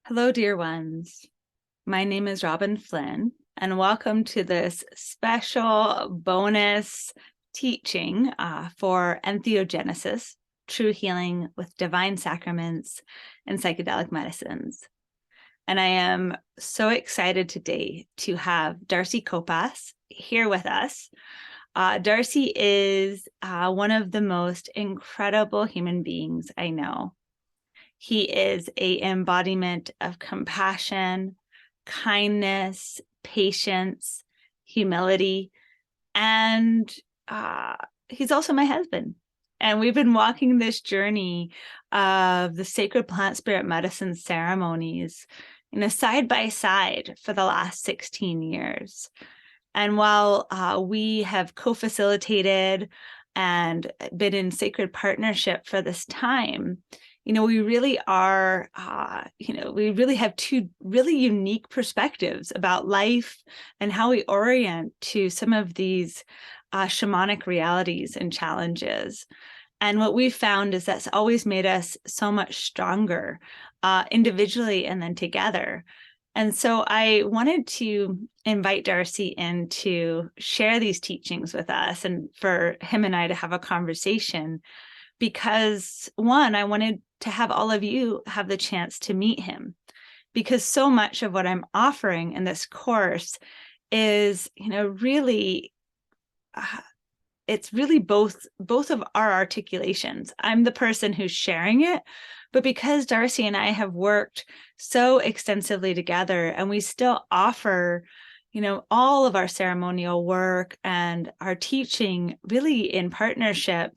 Hello, dear ones. My name is Robin Flynn, and welcome to this special bonus teaching for entheogenesis, true healing with divine sacraments and psychedelic medicines. And I am so excited today to have Darcy Kopas here with us. Darcy is one of the most incredible human beings I know. He is an embodiment of compassion, kindness, patience, humility, and he's also my husband. And we've been walking this journey of the sacred plant spirit medicine ceremonies, side by side for the last 16 years. And while we have co-facilitated and been in sacred partnership for this time, we really are, we really have two really unique perspectives about life and how we orient to some of these shamanic realities and challenges. And what we've found is that's always made us so much stronger individually and then together. And so I wanted to invite Darcy in to share these teachings with us and for him and I to have a conversation because, one, I wanted to have all of you have the chance to meet him, because so much of what I'm offering in this course is, really, it's really both of our articulations. I'm the person who's sharing it, but because Darcy and I have worked so extensively together and we still offer, all of our ceremonial work and our teaching really in partnership,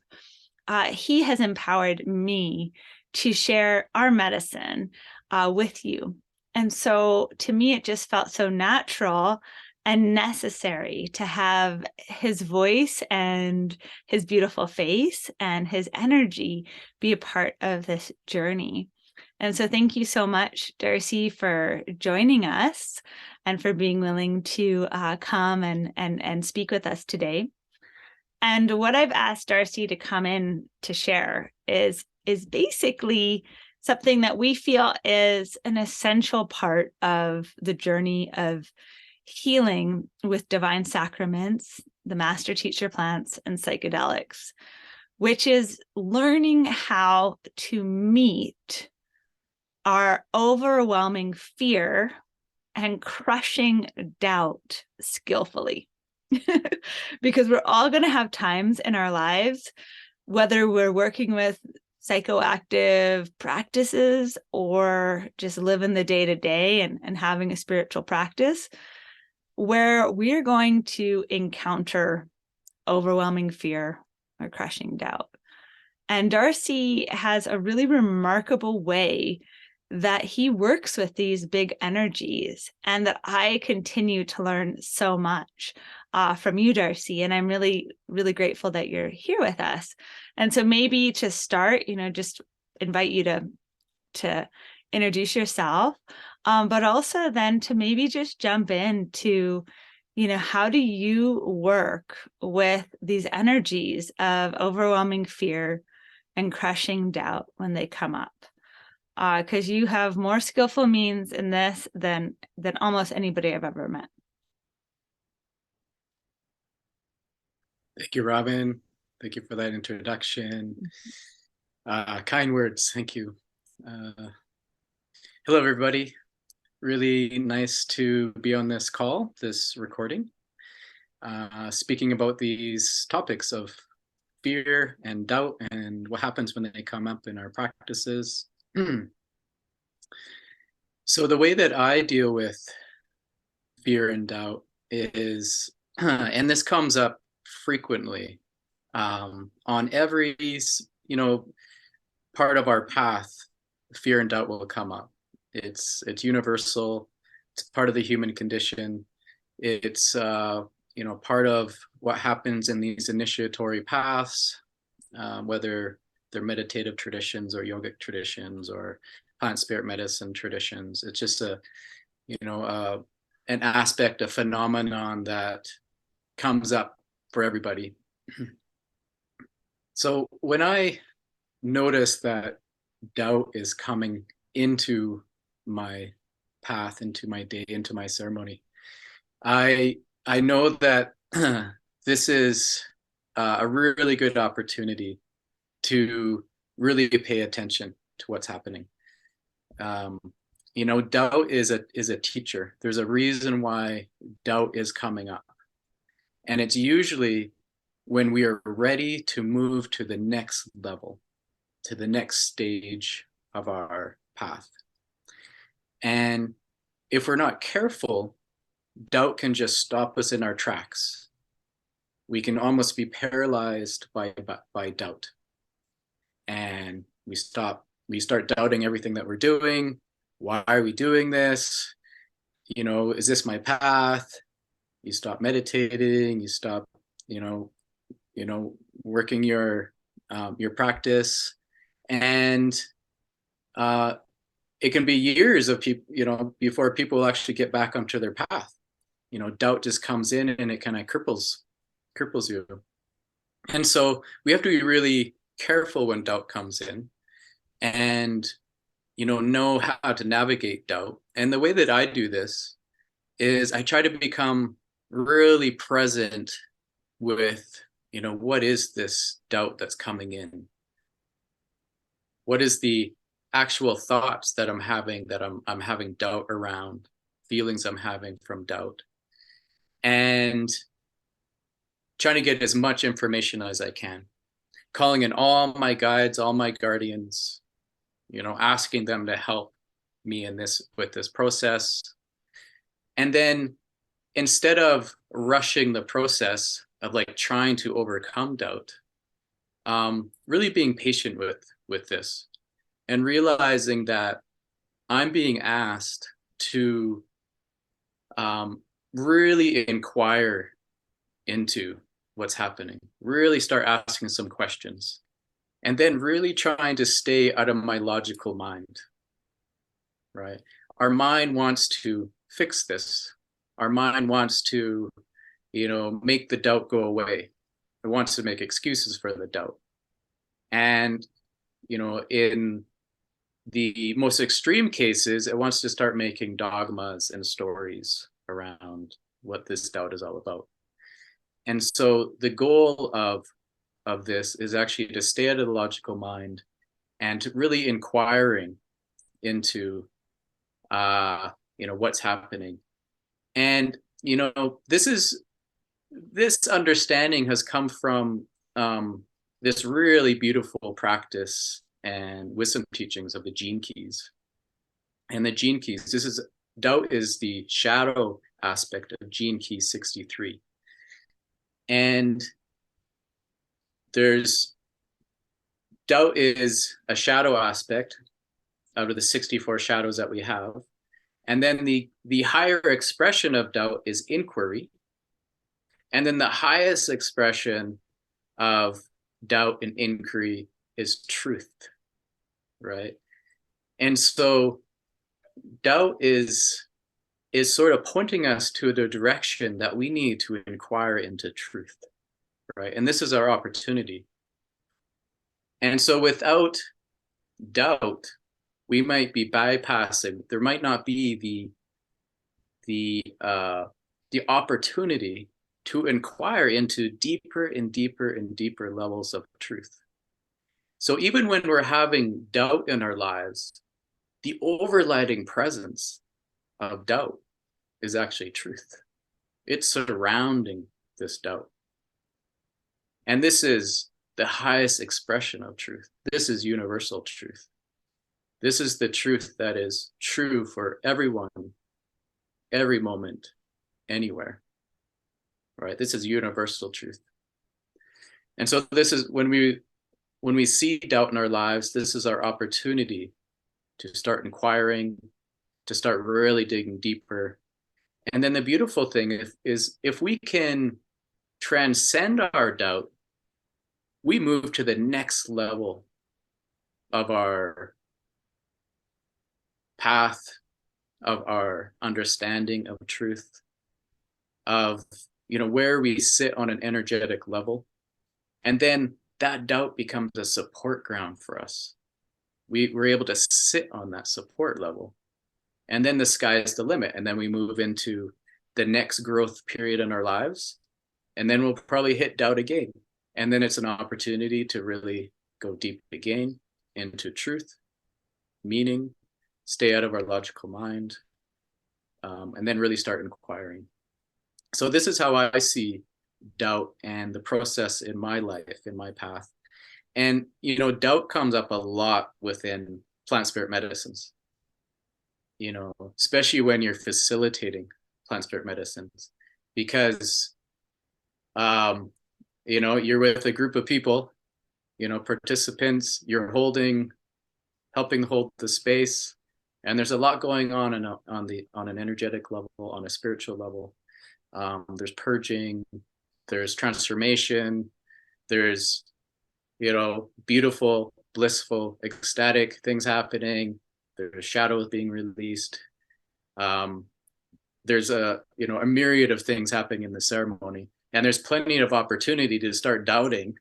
he has empowered me to share our medicine with you. And so to me, it just felt so natural and necessary to have his voice and his beautiful face and his energy be a part of this journey. And so thank you so much, Darcy, for joining us and for being willing to come and speak with us today. And what I've asked Darcy to come in to share is basically something that we feel is an essential part of the journey of healing with divine sacraments, the master teacher plants, and psychedelics, which is learning how to meet our overwhelming fear and crushing doubt skillfully. Because we're all going to have times in our lives, whether we're working with psychoactive practices or just living the day-to-day and having a spiritual practice, where we're going to encounter overwhelming fear or crushing doubt. And Darcy has a really remarkable way that he works with these big energies, and that I continue to learn so much from you, Darcy. And I'm really, really grateful that you're here with us. And so maybe to start, just invite you to introduce yourself, but also then to maybe just jump into, how do you work with these energies of overwhelming fear and crushing doubt when they come up? Because you have more skillful means in this than almost anybody I've ever met. Thank you, Robin. Thank you for that introduction. Kind words. Thank you. Hello, everybody. Really nice to be on this call, this recording, speaking about these topics of fear and doubt and what happens when they come up in our practices. So the way that I deal with fear and doubt is, and this comes up frequently on every, part of our path, fear and doubt will come up. It's universal. It's part of the human condition. It's, part of what happens in these initiatory paths, whether they're meditative traditions or yogic traditions or plant spirit medicine traditions. It's just an aspect, a phenomenon that comes up for everybody. So when I notice that doubt is coming into my path, into my day, into my ceremony. I know that this is a really good opportunity to really pay attention to what's happening. You know, doubt is a teacher. There's a reason why doubt is coming up, and it's usually when we are ready to move to the next level, to the next stage of our path. And if we're not careful, doubt can just stop us in our tracks. We can almost be paralyzed by doubt. And we start doubting everything that we're doing. Why are we doing this? You know, is this my path? You stop meditating, you stop, working your practice. And it can be years of people, before people actually get back onto their path. You know, doubt just comes in and it kind of cripples you. And so we have to be really careful when doubt comes in, and know how to navigate doubt. And the way that I do this is I try to become really present with, what is this doubt that's coming in? What is the actual thoughts that I'm having, that I'm having doubt around, feelings I'm having from doubt, and trying to get as much information as I can, calling in all my guides, all my guardians, asking them to help me with this process. And then instead of rushing the process of like trying to overcome doubt, really being patient with this, and realizing that I'm being asked to really inquire into what's happening, really start asking some questions, and then really trying to stay out of my logical mind, right? Our mind wants to fix this. Our mind wants to, make the doubt go away. It wants to make excuses for the doubt. And, in the most extreme cases, it wants to start making dogmas and stories around what this doubt is all about. And so the goal of this is actually to stay out of the logical mind and to really inquiring into what's happening. And this understanding has come from this really beautiful practice and wisdom teachings of the gene keys. And the gene keys, doubt is the shadow aspect of gene key 63. And doubt is a shadow aspect out of the 64 shadows that we have. And then the higher expression of doubt is inquiry. And then the highest expression of doubt and inquiry is truth, right? And so doubt is sort of pointing us to the direction that we need to inquire into truth, right? And this is our opportunity. And so without doubt, we might be bypassing. There might not be the opportunity to inquire into deeper and deeper and deeper levels of truth. So even when we're having doubt in our lives, the overriding presence of doubt is actually truth. It's surrounding this doubt. And this is the highest expression of truth. This is universal truth. This is the truth that is true for everyone, every moment, anywhere, right? This is universal truth. And so this is when we see doubt in our lives, this is our opportunity to start inquiring, to start really digging deeper. And then the beautiful thing is if we can transcend our doubt, we move to the next level of our path, of our understanding of truth, of where we sit on an energetic level. And then that doubt becomes a support ground for us. We're able to sit on that support level And then the sky is the limit. And then we move into the next growth period in our lives. And then we'll probably hit doubt again. And then it's an opportunity to really go deep again into truth, meaning, stay out of our logical mind, and then really start inquiring. So this is how I see doubt and the process in my life, in my path. And, doubt comes up a lot within plant spirit medicines, especially when you're facilitating plant spirit medicines, because, you're with a group of people, participants, you're helping hold the space. And there's a lot going on on an energetic level, on a spiritual level. There's purging, there's transformation, there's, beautiful, blissful, ecstatic things happening. There's shadows being released. There's a myriad of things happening in the ceremony. And there's plenty of opportunity to start doubting,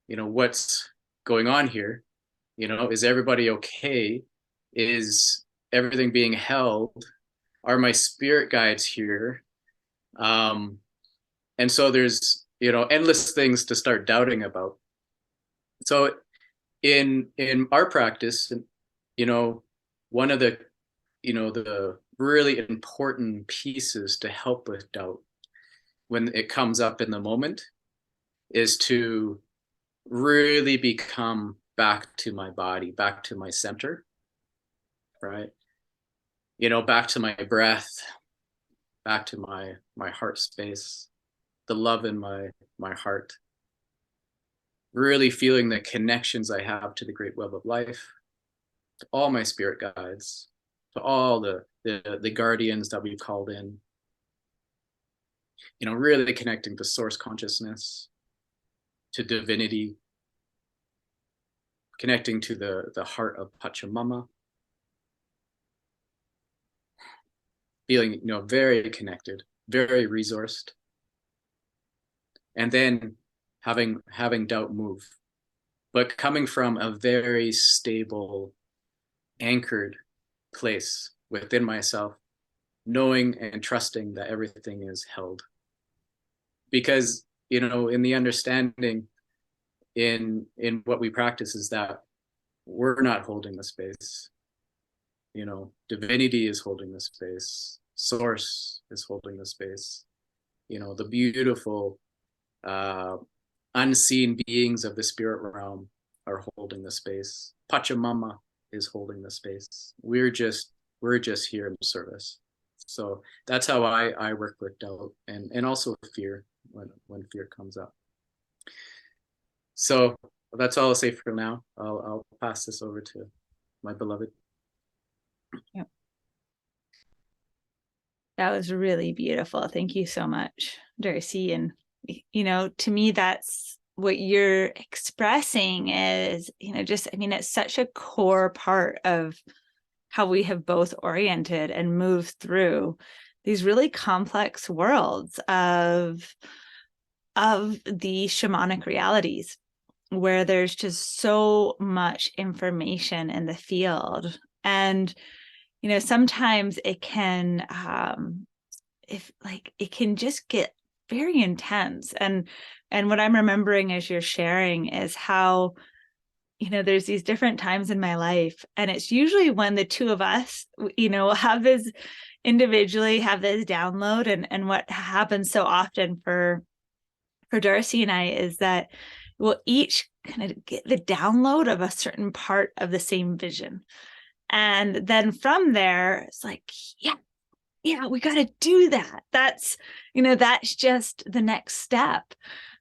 what's going on here. Is everybody okay? Is everything being held? Are my spirit guides here? And so there's, endless things to start doubting about. So in our practice, one of the, the really important pieces to help with doubt when it comes up in the moment is to really become back to my body, back to my center, right? Back to my breath, back to my heart space, the love in my heart, really feeling the connections I have to the great web of life, to all my spirit guides, to all the guardians that we've called in, really connecting to source consciousness, to divinity, connecting to the heart of Pachamama, feeling, very connected, very resourced. And then having doubt move, but coming from a very stable, anchored place within myself, knowing and trusting that everything is held. Because, in the understanding in what we practice is that we're not holding the space. Divinity is holding the space. Source is holding the space. The beautiful, unseen beings of the spirit realm are holding the space. Pachamama is holding the space. We're just here in service. So that's how I work with doubt and also fear when fear comes up. So that's all I'll say for now. I'll pass this over to my beloved. Yeah. That was really beautiful. Thank you so much, Darcy. And, to me, that's what you're expressing is, it's such a core part of how we have both oriented and moved through these really complex worlds of the shamanic realities, where there's just so much information in the field. And sometimes it can it can just get very intense. And what I'm remembering as you're sharing is how there's these different times in my life, and it's usually when the two of us have this individually have this download. And what happens so often for Darcy and I is that we'll each kind of get the download of a certain part of the same vision. And then from there, it's like, yeah, we got to do that. That's just the next step.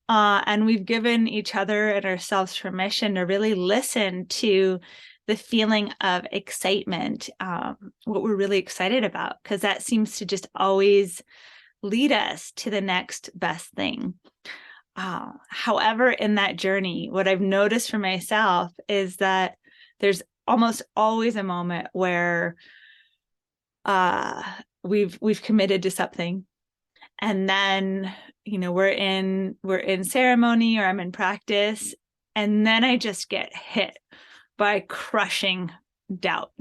And we've given each other and ourselves permission to really listen to the feeling of excitement, what we're really excited about, because that seems to just always lead us to the next best thing. However, in that journey, what I've noticed for myself is that there's almost always a moment where we've committed to something, and then we're in ceremony or I'm in practice, and then I just get hit by crushing doubt.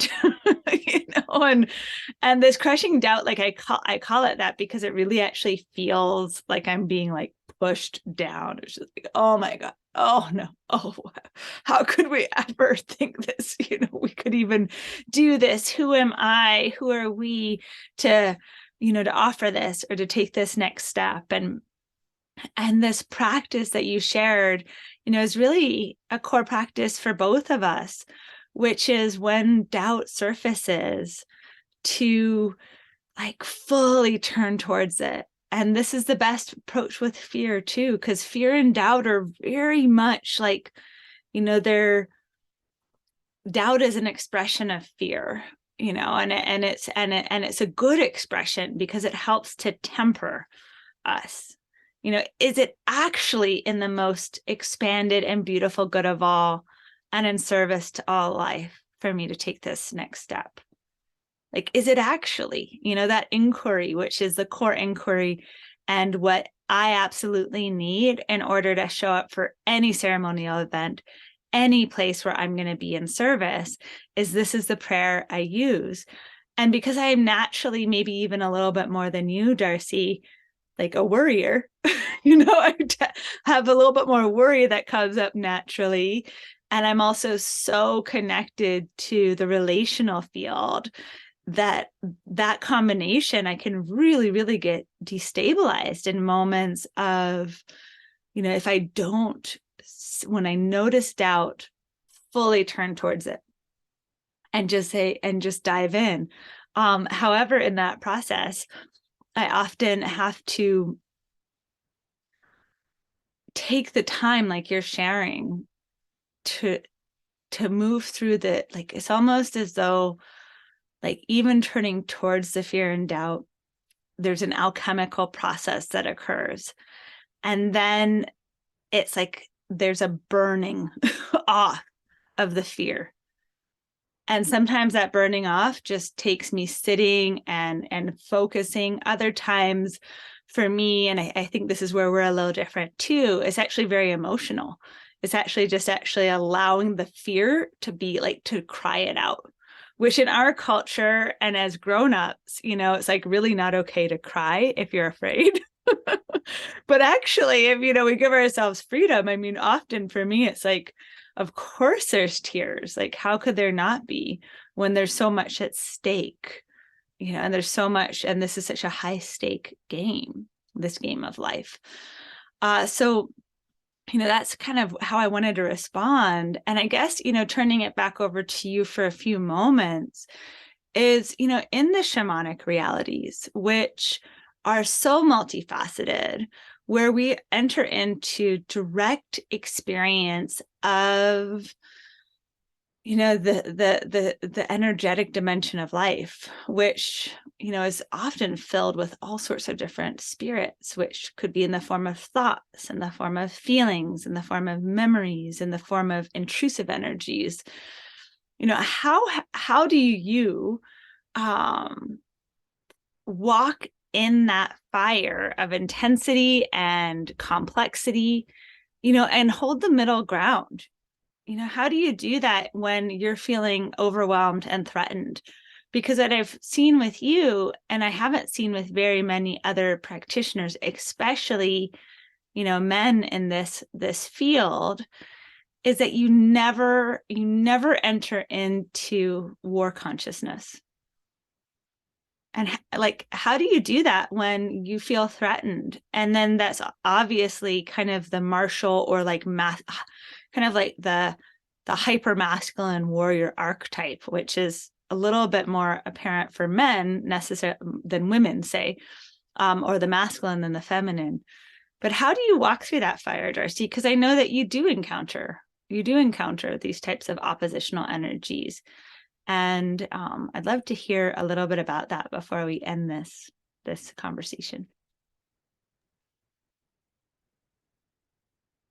and this crushing doubt, like I call it that because it really actually feels like I'm being like pushed down. It's just like, oh my God, oh no, oh, how could we ever think this? We could even do this. Who am I? Who are we to, to offer this or to take this next step? And this practice that you shared, is really a core practice for both of us, which is when doubt surfaces to like fully turn towards it. And this is the best approach with fear too, because fear and doubt are very much like, they're doubt is an expression of fear, and it's a good expression because it helps to temper us. Is it actually in the most expanded and beautiful good of all and in service to all life for me to take this next step? Like, is it actually, that inquiry, which is the core inquiry and what I absolutely need in order to show up for any ceremonial event, any place where I'm going to be in service, this is the prayer I use. And because I am naturally maybe even a little bit more than you, Darcy, like a worrier, I have a little bit more worry that comes up naturally. And I'm also so connected to the relational field that combination, I can really, really get destabilized in moments of, if I don't, when I notice doubt, fully turn towards it and just dive in. However, in that process, I often have to take the time, like you're sharing, to move through like, it's almost as though, like, even turning towards the fear and doubt, there's an alchemical process that occurs. And then it's like there's a burning off of the fear. And sometimes that burning off just takes me sitting and focusing. Other times for me, and I think this is where we're a little different too, it's actually very emotional. It's actually just allowing the fear to be like, to cry it out, which in our culture and as grown-ups, it's like really not okay to cry if you're afraid. But actually, if, we give ourselves freedom, I mean, often for me, it's like, of course there's tears. Like, how could there not be when there's so much at stake, and there's so much, and this is such a high stake game, this game of life. So, that's kind of how I wanted to respond. And I guess, turning it back over to you for a few moments is, in the shamanic realities, which are so multifaceted, where we enter into direct experience of, the energetic dimension of life, which, is often filled with all sorts of different spirits, which could be in the form of thoughts, in the form of feelings, in the form of memories, in the form of intrusive energies. How do you walk in that fire of intensity and complexity, and hold the middle ground? How do you do that when you're feeling overwhelmed and threatened? Because what I've seen with you, and I haven't seen with very many other practitioners, especially, men in this field, is that you never enter into war consciousness. And like, how do you do that when you feel threatened? And then that's obviously kind of the martial or like kind of like the hyper masculine warrior archetype, which is a little bit more apparent for men than women, say, or the masculine than the feminine. But how do you walk through that fire, Darcy? Because I know that you do encounter these types of oppositional energies. And I'd love to hear a little bit about that before we end this conversation.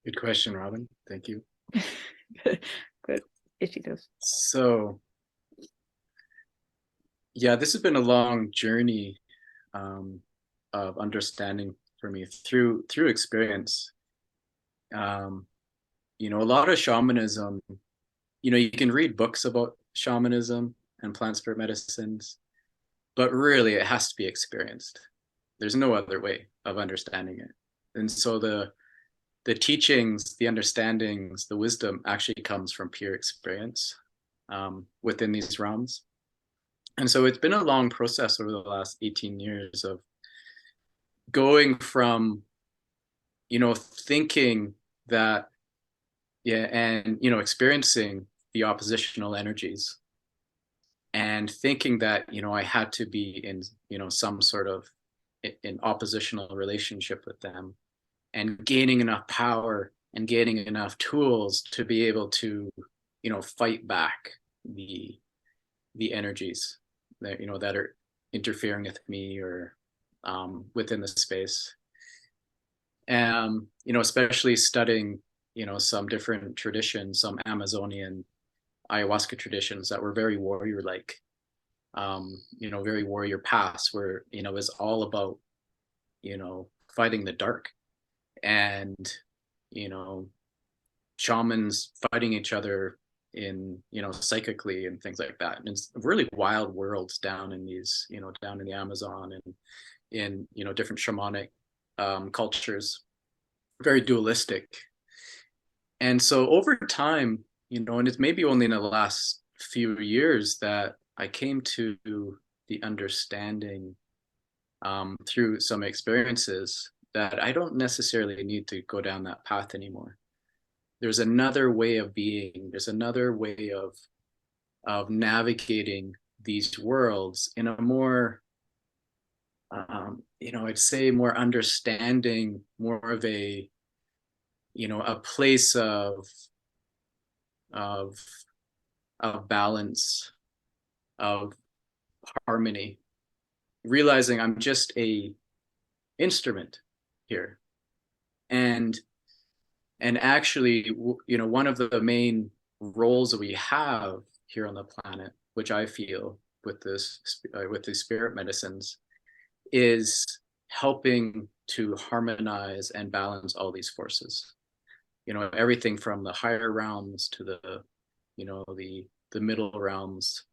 Good question, Robin. Thank you. Good. If she does. So, yeah, this has been a long journey of understanding for me through experience. A lot of shamanism, you can read books about shamanism and plant spirit medicines, but really it has to be experienced. There's no other way of understanding it. And so the teachings, the understandings, the wisdom actually comes from pure experience within these realms. And so it's been a long process over the last 18 years of going from, thinking that, and, experiencing the oppositional energies and thinking that, I had to be in, some sort of in oppositional relationship with them, and gaining enough power and gaining enough tools to be able to, fight back the energies that, that are interfering with me or within the space. Especially studying, some different traditions, some Amazonian ayahuasca traditions that were very warrior-like, very warrior paths where, it was all about, fighting the dark and, shamans fighting each other in, psychically and things like that. And it's really wild worlds down in these, down in the Amazon and in, different shamanic cultures, very dualistic. And so over time, and it's maybe only in the last few years that I came to the understanding through some experiences that I don't necessarily need to go down that path anymore. There's another way of being. There's another way of navigating these worlds in a more, I'd say more understanding, more of a, a place of of balance, of harmony, realizing I'm just a instrument here. And actually, one of the main roles that we have here on the planet, which I feel with the spirit medicines, is helping to harmonize and balance all these forces. Everything from the higher realms to the middle realms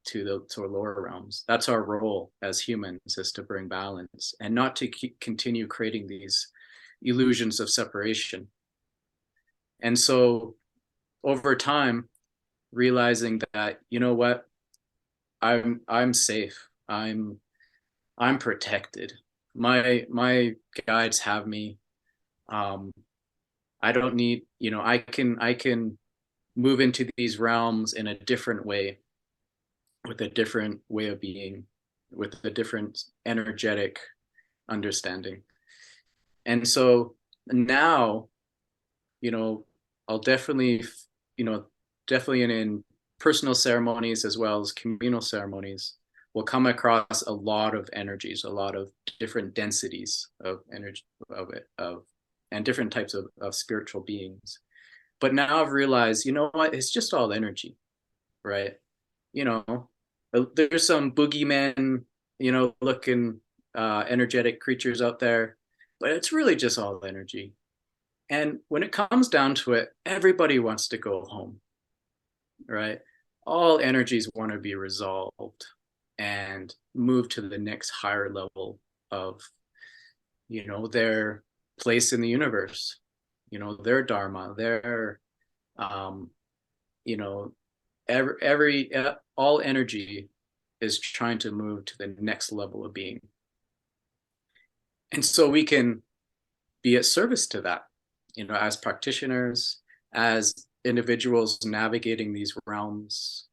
to the lower realms. That's our role as humans, is to bring balance and not to continue creating these illusions of separation. And so over time, realizing that, what, I'm safe. I'm protected. My guides have me. I don't need, I can move into these realms in a different way, with a different way of being, with a different energetic understanding. And so now, I'll definitely, definitely in personal ceremonies as well as communal ceremonies, will come across a lot of energies, a lot of different densities of energy and different types of spiritual beings. But now I've realized, what, it's just all energy, right? There's some boogeymen, looking energetic creatures out there, but it's really just all energy. And when it comes down to it, everybody wants to go home, right? All energies want to be resolved and move to the next higher level of, their place in the universe, their dharma, their, all energy is trying to move to the next level of being. And so we can be at service to that, as practitioners, as individuals navigating these realms,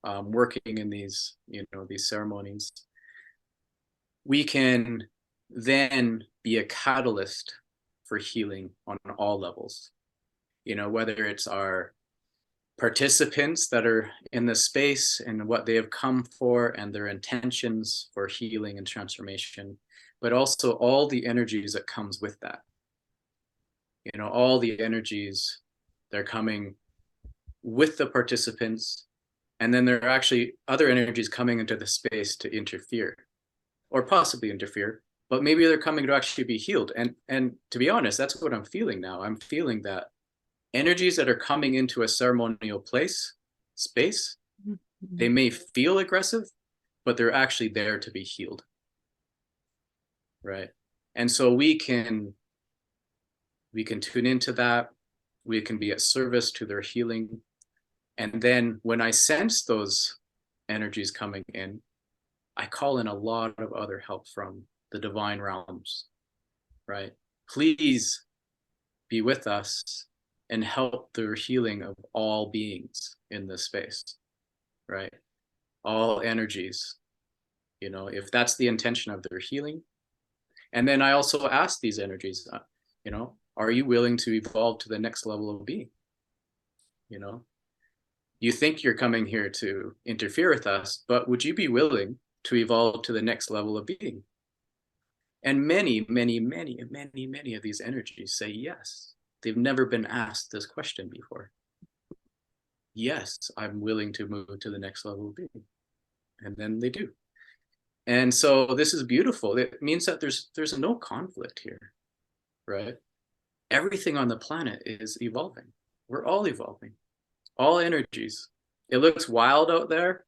working in these, these ceremonies. We can then be a catalyst for healing on all levels, whether it's our participants that are in the space and what they have come for and their intentions for healing and transformation, but also all the energies that comes with that. All the energies, they're coming with the participants, and then there are actually other energies coming into the space to interfere, or possibly interfere, but maybe they're coming to actually be healed. And to be honest, that's what I'm feeling now. I'm feeling that energies that are coming into a ceremonial space, they may feel aggressive, but they're actually there to be healed. Right. And so we can tune into that. We can be at service to their healing. And then when I sense those energies coming in, I call in a lot of other help from the divine realms, right? Please be with us and help the healing of all beings in this space, right? All energies, if that's the intention of their healing. And then I also ask these energies, are you willing to evolve to the next level of being? You think you're coming here to interfere with us, but would you be willing to evolve to the next level of being? And many, many, many, many, many of these energies say yes. They've never been asked this question before. Yes, I'm willing to move to the next level of being. And then they do. And so this is beautiful. It means that there's no conflict here, right? Everything on the planet is evolving. We're all evolving, all energies. It looks wild out there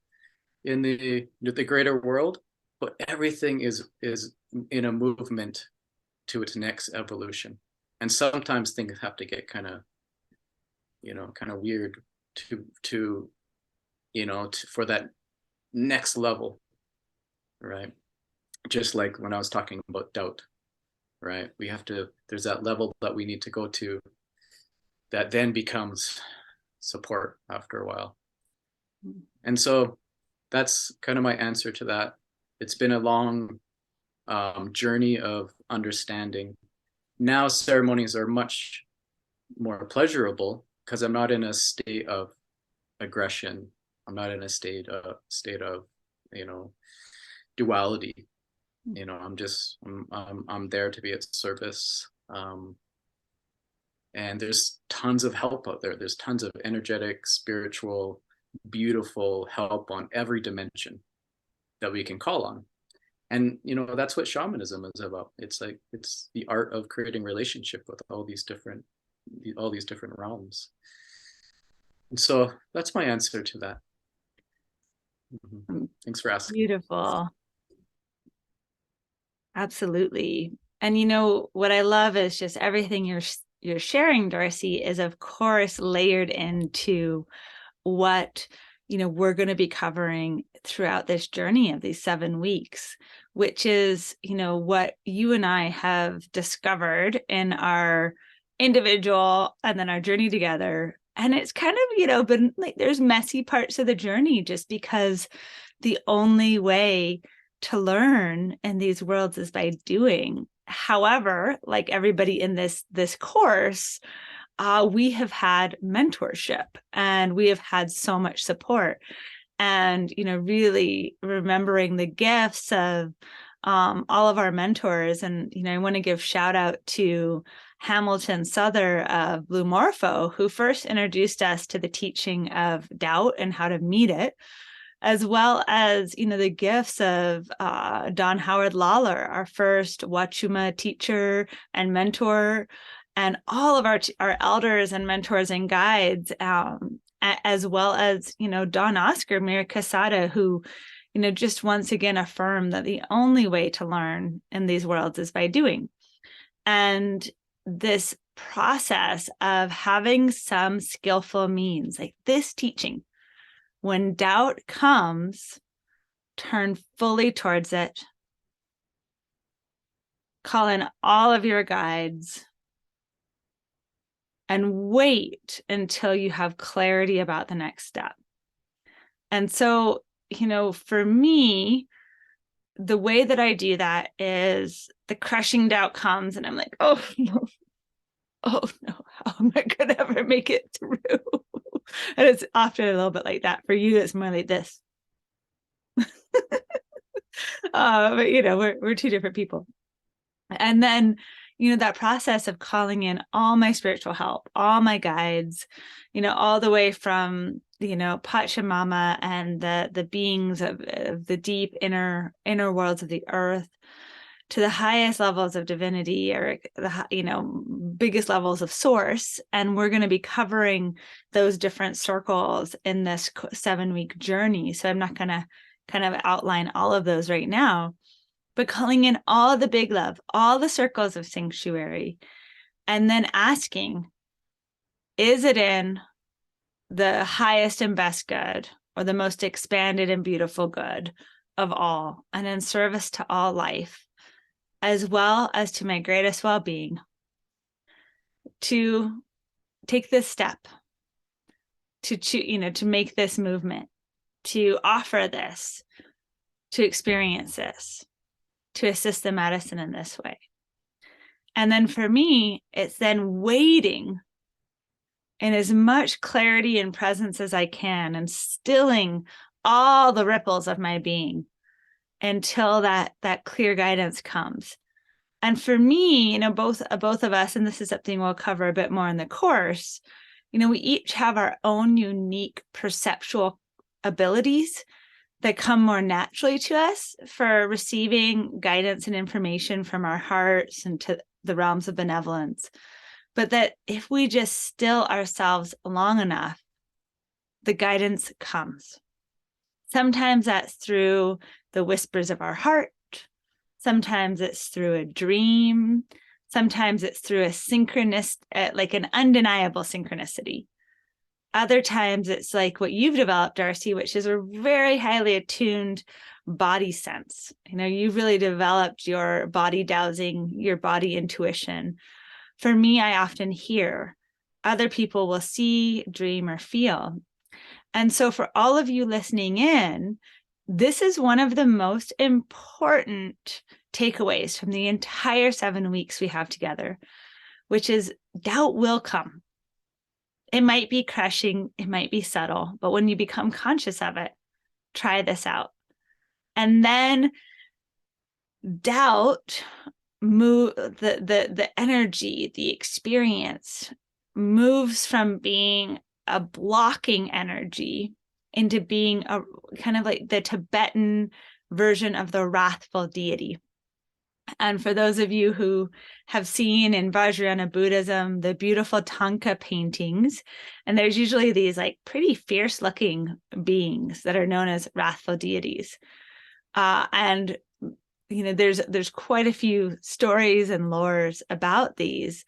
in the greater world, but everything is in a movement to its next evolution. And sometimes things have to get kind of weird for that next level, right? Just like when I was talking about doubt, right? There's that level that we need to go to that then becomes support after a while. And so that's kind of my answer to that. It's been a long journey of understanding. Now ceremonies are much more pleasurable because I'm not in a state of aggression. I'm not in a state of duality. I'm there to be at service. And there's tons of help out there. There's tons of energetic, spiritual, beautiful help on every dimension that we can call on. And that's what shamanism is about. It's the art of creating relationship with all these different realms. And so that's my answer to that. Mm-hmm. Thanks for asking. Beautiful. Absolutely. And what I love is just everything you're sharing, Darcy, is of course layered into what we're going to be covering throughout this journey of these 7 weeks, which is what you and I have discovered in our individual and then our journey together. And it's kind of been like there's messy parts of the journey, just because the only way to learn in these worlds is by doing. However, like everybody in this course, we have had mentorship and we have had so much support, and really remembering the gifts of all of our mentors. And I want to give shout out to Hamilton Souther of Blue Morpho, who first introduced us to the teaching of doubt and how to meet it, as well as the gifts of Don Howard Lawler, our first Wachuma teacher and mentor, and all of our elders and mentors and guides, as well as Don Oscar Mir Casada, who just once again affirmed that the only way to learn in these worlds is by doing. And this process of having some skillful means, like this teaching, when doubt comes, turn fully towards it. Call in all of your guides and wait until you have clarity about the next step. And so, for me, the way that I do that is the crushing doubt comes and I'm like, oh no, how am I going to ever make it through? And it's often a little bit like that. For you, it's more like this. But we're two different people. And then that process of calling in all my spiritual help, all my guides, all the way from Pachamama and the beings of the deep inner worlds of the earth, to the highest levels of divinity, or the biggest levels of source. And we're going to be covering those different circles in this 7-week journey. So I'm not going to kind of outline all of those right now, but calling in all the big love, all the circles of sanctuary, and then asking, is it in the highest and best good, or the most expanded and beautiful good of all, and in service to all life, as well as to my greatest well-being, to take this step, to make this movement, to offer this, to experience this, to assist the medicine in this way. And then for me, it's then waiting in as much clarity and presence as I can, and stilling all the ripples of my being until that clear guidance comes. And for me, both of us, and this is something we'll cover a bit more in the course, we each have our own unique perceptual abilities that come more naturally to us for receiving guidance and information from our hearts and to the realms of benevolence. But that if we just still ourselves long enough, the guidance comes. Sometimes that's through the whispers of our heart. Sometimes it's through a dream. Sometimes it's through a synchronous, like an undeniable synchronicity. Other times it's like what you've developed, Darcy, which is a very highly attuned body sense. You've really developed your body dowsing, your body intuition. For me, I often hear. Other people will see, dream, or feel. And so for all of you listening in, this is one of the most important takeaways from the entire 7 weeks we have together, which is doubt will come. It might be crushing, it might be subtle, but when you become conscious of it, try this out. And then doubt move the energy, the experience moves from being a blocking energy into being a kind of like the Tibetan version of the wrathful deity. And for those of you who have seen in Vajrayana Buddhism, the beautiful Thangka paintings, and there's usually these like pretty fierce looking beings that are known as wrathful deities. And there's quite a few stories and lores about these,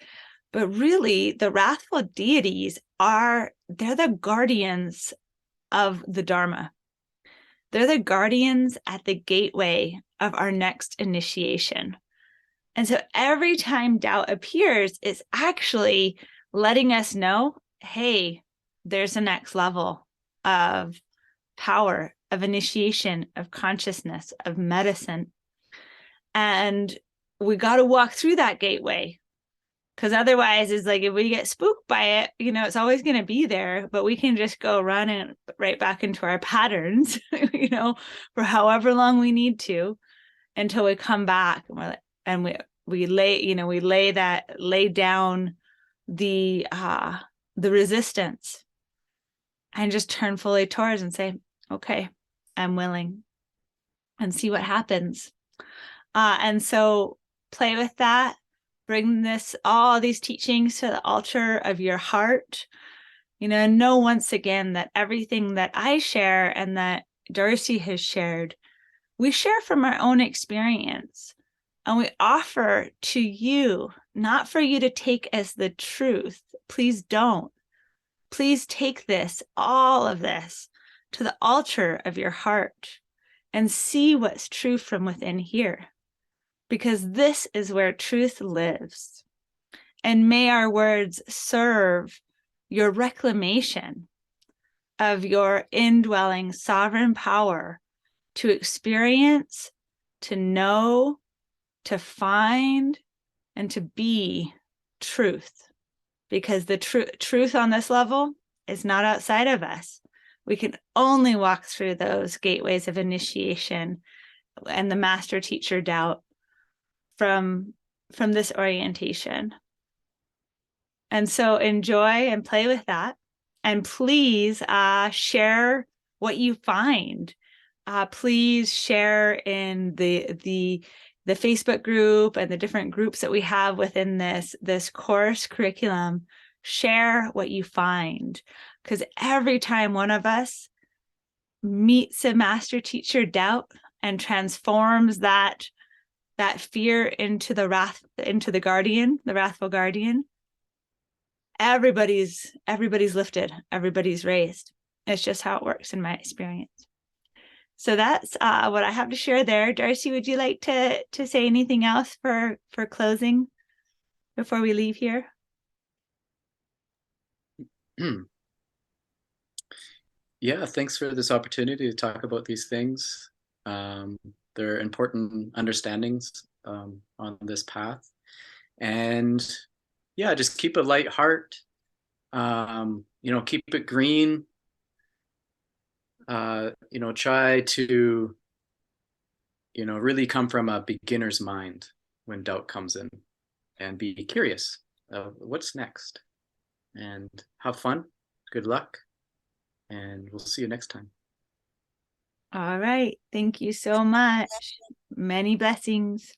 but really the wrathful deities they're the guardians of the Dharma. They're the guardians at the gateway of our next initiation. And so every time doubt appears, it's actually letting us know, hey, there's a next level of power, of initiation, of consciousness, of medicine. And we got to walk through that gateway, because otherwise it's like if we get spooked by it, it's always going to be there, but we can just go running right back into our patterns, for however long we need to, until we come back and we lay down the resistance and just turn fully towards and say, okay, I'm willing, and see what happens. And so play with that, bring all these teachings to the altar of your heart, know once again that everything that I share and that Darcy has shared, we share from our own experience, and we offer to you, not for you to take as the truth. Please don't. Please take all of this, to the altar of your heart and see what's true from within here, because this is where truth lives. And may our words serve your reclamation of your indwelling sovereign power to experience, to know, to find, and to be truth. Because the truth on this level is not outside of us. We can only walk through those gateways of initiation and the master teacher doubt from this orientation. And so enjoy and play with that. And please share what you find. Please share in the Facebook group and the different groups that we have within this course curriculum. Share what you find, because every time one of us meets a master teacher doubt and transforms that fear into the wrathful guardian, everybody's lifted, everybody's raised. It's just how it works in my experience. So that's what I have to share there. Darcy, would you like to say anything else for closing before we leave here? Yeah, thanks for this opportunity to talk about these things. They're important understandings on this path. And yeah, just keep a light heart. Keep it green. Try to, really come from a beginner's mind when doubt comes in, and be curious of what's next, and have fun. Good luck, and we'll see you next time. All right. Thank you so much. Many blessings.